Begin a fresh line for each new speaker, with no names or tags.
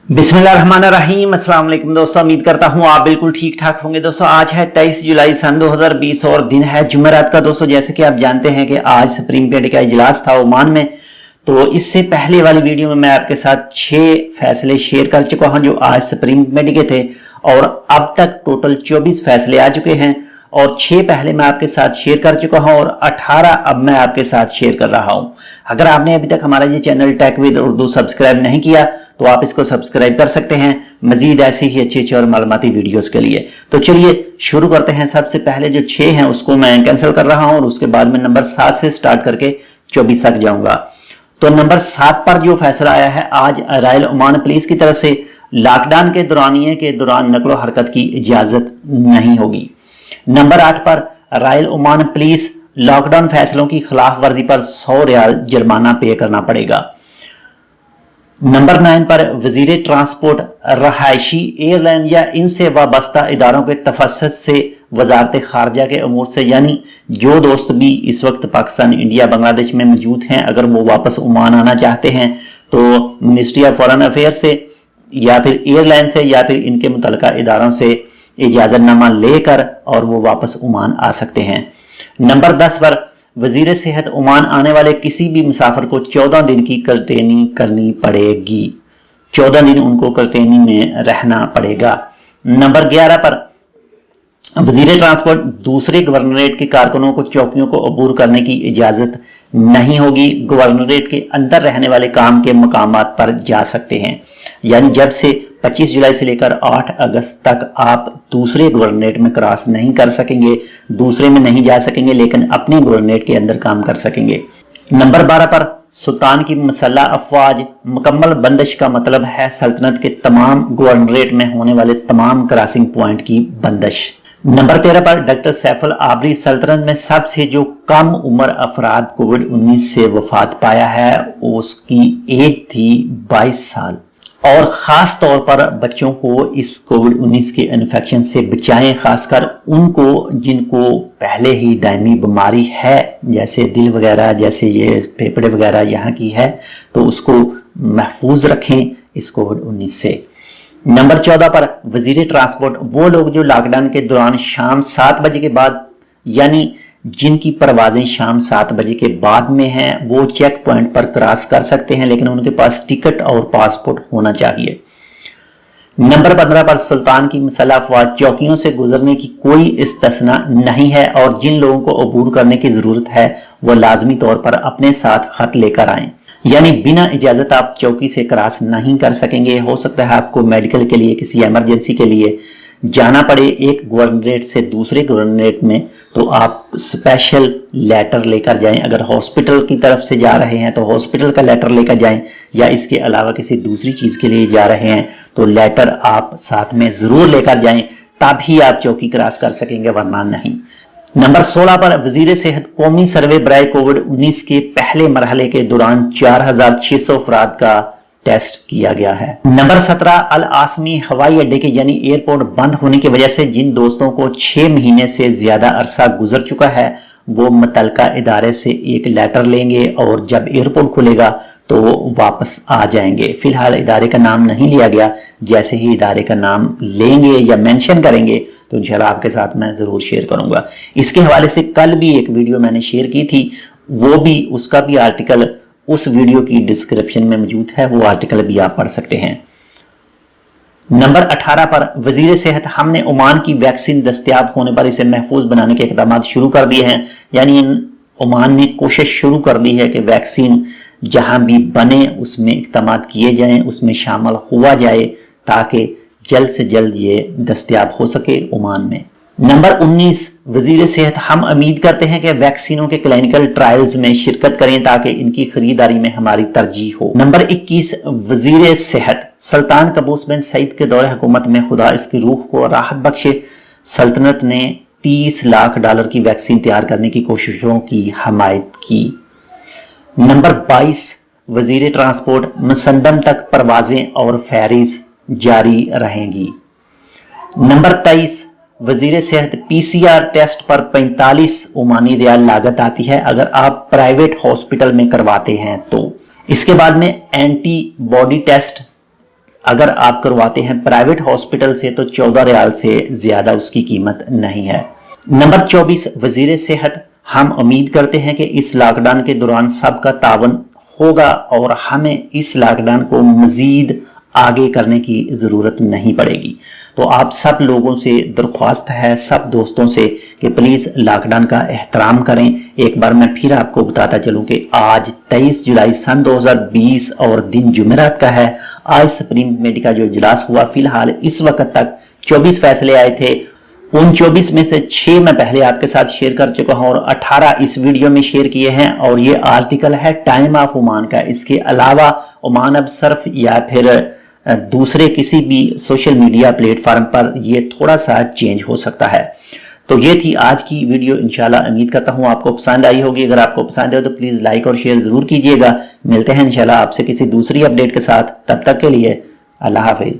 बिस्मिल्लाहिर्रहमानिर्रहीम। अस्सलाम वालेकुम दोस्तों, उम्मीद करता हूँ आप बिल्कुल ठीक ठाक होंगे। दोस्तों आज है 23 जुलाई सन 2020 और दिन है जुमेरात का। दोस्तों जैसे कि आप जानते हैं कि आज सुप्रीम कोर्ट का इजलास था ओमान में, तो इससे पहले वाली वीडियो में मैं आपके साथ 6 फैसले शेयर कर चुका हूं जो आज सुप्रीम कोर्ट के थे और अब तक टोटल 24 फैसले आ चुके हैं और 6 पहले मैं आपके साथ शेयर कर चुका हूं और 18 अब मैं आपके साथ शेयर कर रहा हूं। अगर आपने अभी तक हमारा ये channel tech with Urdu subscribe नहीं किया तो आप इसको सब्सक्राइब कर सकते हैं मजीद ऐसी ही अच्छी और मालूमाती वीडियोस के लिए। तो चलिए शुरू करते हैं। सबसे पहले जो 6 हैं उसको मैं कैंसिल कर रहा हूं और उसके बाद में नंबर 7 से स्टार्ट करके 24 तक जाऊंगा। तो नंबर 7 पर जो फैसला आया है आज रॉयल ओमान पुलिस की तरफ से, लॉकडाउन के दौरानिए के दौरान नकलो हरकत की इजाजत नहीं होगी। नंबर 8 पर रॉयल ओमान पुलिस लॉकडाउन फैसलों की खिलाफ वर्जी पर 100 रियाल जुर्माना पे करना पड़ेगा। नंबर 9 पर वजीर ट्रांसपोर्ट रहायशी एयरलाइन या इनसे वाबस्ता इदारों के तफस्सुस से वजारत खारजा के अमूर से, यानी जो दोस्त भी इस वक्त पाकिस्तान, इंडिया, बांग्लादेश में मौजूद हैं, अगर वो वापस ओमान आना चाहते हैं तो मिनिस्ट्री ऑफ फॉरेन अफेयर से या फिर एयरलाइन से या फिर इनके मुतल्लिका इदारों से इजाजतनामा लेकर और वो वापस ओमान आ सकते हैं। नंबर 10 पर वजीर सेहत ओमान आने वाले किसी भी मुसाफिर को 14 दिन की क्वारंटाइन करनी पड़ेगी। 14 दिन उनको क्वारंटाइन में रहना पड़ेगा। नंबर 11 पर वजीर ट्रांसपोर्ट दूसरे गवर्नरेट के कारकुनों को चौकियों को अबूर करने की इजाजत नहीं होगी। गवर्नरेट के अंदर रहने वाले काम के मकामात पर जा सकते हैं, यानी जब से 25 जुलाई से लेकर 8 अगस्त तक आप दूसरे गवर्नरेट में क्रॉस नहीं कर सकेंगे, दूसरे में नहीं जा सकेंगे, लेकिन अपने गवर्नरेट के अंदर काम कर सकेंगे। नंबर 12 पर सुल्तान की मसल्ला अफवाज मुकम्मल बंदिश का मतलब है सल्तनत के तमाम गवर्नरेट में होने वाले तमाम क्रॉसिंग पॉइंट की बंदिश। नंबर 13 पर डॉक्टर सैफुल आबरी सल्तनत में सबसे जो कम उम्र अफराद कोविड-19 से वफात पाया है उसकी एज थी 22 साल। और खास तौर पर बच्चों को इस कोविड-19 के इन्फेक्शन से बचाएं, खासकर उनको जिनको पहले ही दायमी बीमारी है जैसे दिल वगैरह, जैसे ये फेफड़े वगैरह यहाँ की है, तो उसको महफूज रखें इस कोविड-19 से। नंबर 14 पर वजीर ट्रांसपोर्ट वो लोग जो लॉकडाउन के दौरान शाम 7 बजे के बाद, यानी जिनकी परवाजें शाम 7 बजे के बाद में हैं, वो चेक पॉइंट पर क्रॉस कर सकते हैं, लेकिन उनके पास टिकट और पासपोर्ट होना चाहिए। नंबर 15 पर सुल्तान की मसल्ला अफवाज चौकियों से गुजरने की कोई इस्तिस्ना नहीं है और जिन लोगों को अबूर करने की जरूरत है वो लाजमी तौर पर अपने साथ खत लेकर आएं, यानी बिना इजाजत आप चौकी से क्रॉस नहीं कर सकेंगे। हो सकता है आपको मेडिकल के लिए, किसी इमरजेंसी के लिए जाना पड़े एक गवर्नरेट से दूसरे गवर्नरेट में, तो आप स्पेशल लेटर लेकर जाएं। अगर हॉस्पिटल की तरफ से जा रहे हैं तो हॉस्पिटल का लेटर लेकर जाएं, या इसके अलावा किसी दूसरी चीज के लिए जा रहे हैं तो लेटर आप साथ में जरूर लेकर जाएं, तभी आप चौकी क्रॉस कर सकेंगे, वरना नहीं। नंबर 16 पर वजीर सेहत कौमी सर्वे बराए कोविड-19 के पहले मरहले के दौरान 4600 अफराद का टेस्ट किया गया है। नंबर 17 अल आसमी हवाई अड्डे के यानी एयरपोर्ट बंद होने की वजह से जिन दोस्तों को 6 महीने से ज्यादा अरसा गुजर चुका है वो मुतल्लिका इदारे से एक लेटर लेंगे और जब एयरपोर्ट खुलेगा तो वापस आ जाएंगे। फिलहाल इदारे का नाम नहीं लिया गया, जैसे ही इदारे का नाम लेंगे या मेंशन करेंगे तो इंशाल्लाह आपके साथ मैं जरूर शेयर करूंगा। इसके हवाले से कल भी एक वीडियो मैंने शेयर की थी, वो भी, उसका भी आर्टिकल उस वीडियो की डिस्क्रिप्शन में मौजूद है, वो आर्टिकल भी आप पढ़ सकते हैं। नंबर 18 पर वजीर सेहत हमने ओमान की वैक्सीन दस्तयाब होने पर इसे महफूज बनाने के इकदाम शुरू कर दिए हैं, यानी ओमान ने कोशिश शुरू कर दी है कि वैक्सीन जहां भी बने उसमें इकदाम किए जाएं, उसमें शामिल हुआ जाए ताकि जल्द से जल्द ये दस्तयाब हो सके ओमान में। नंबर 19 वजीर सेहत हम उम्मीद करते हैं कि वैक्सीनों के क्लिनिकल ट्रायल्स में शिरकत करें ताकि इनकी खरीदारी में हमारी तरजीह हो। नंबर 21 वजीर सेहत सुल्तान कबूस बिन सईद के दौरे हुकूमत में खुदा इसकी रूह को राहत बख्शे, सल्तनत ने $30 लाख की वैक्सीन तैयार करने की कोशिशों की हमायत की। नंबर 22 वजीर ट्रांसपोर्ट मुसंदम तक परवाजें और फेरीज जारी रहेंगी। नंबर 23 वजीर सेहत PCR टेस्ट पर 45 ओमानी रियाल लागत आती है अगर आप प्राइवेट हॉस्पिटल में करवाते हैं तो। इसके बाद में एंटीबॉडी टेस्ट अगर आप करवाते हैं प्राइवेट हॉस्पिटल से तो 14 रियाल से ज्यादा उसकी कीमत नहीं है। नंबर 24, वजीर सेहत। हम उम्मीद करते हैं कि इस लॉकडाउन के दौरान सबका तावन होगा और हमें इस लॉकडाउन को मजीद आगे करने की जरूरत नहीं पड़ेगी। तो आप सब लोगों से दरख्वास्त है, सब दोस्तों से, कि प्लीज लॉकडाउन का एहतराम करें। एक बार मैं फिर आपको बताता चलूं कि आज 23 जुलाई सन 2020 और दिन जुमेरात का है। आज सुप्रीम कमेटी का जो इजलास हुआ, फिलहाल इस वक्त तक 24 फैसले आए थे। उन 24 में से 6 मैं पहले आपके साथ शेयर कर चुका हूं और 18 इस वीडियो में शेयर किए हैं। और ये आर्टिकल है टाइम ऑफ ओमान का। इसके अलावा ओमान अब सर्फ या फिर दूसरे किसी भी सोशल मीडिया प्लेटफॉर्म पर ये थोड़ा सा चेंज हो सकता है। तो ये थी आज की वीडियो। इंशाल्लाह उम्मीद करता हूं आपको पसंद आई होगी। अगर आपको पसंद है तो प्लीज लाइक और शेयर जरूर कीजिएगा। मिलते हैं इंशाल्लाह आपसे किसी दूसरी अपडेट के साथ। तब तक के लिए अल्लाह हाफिज।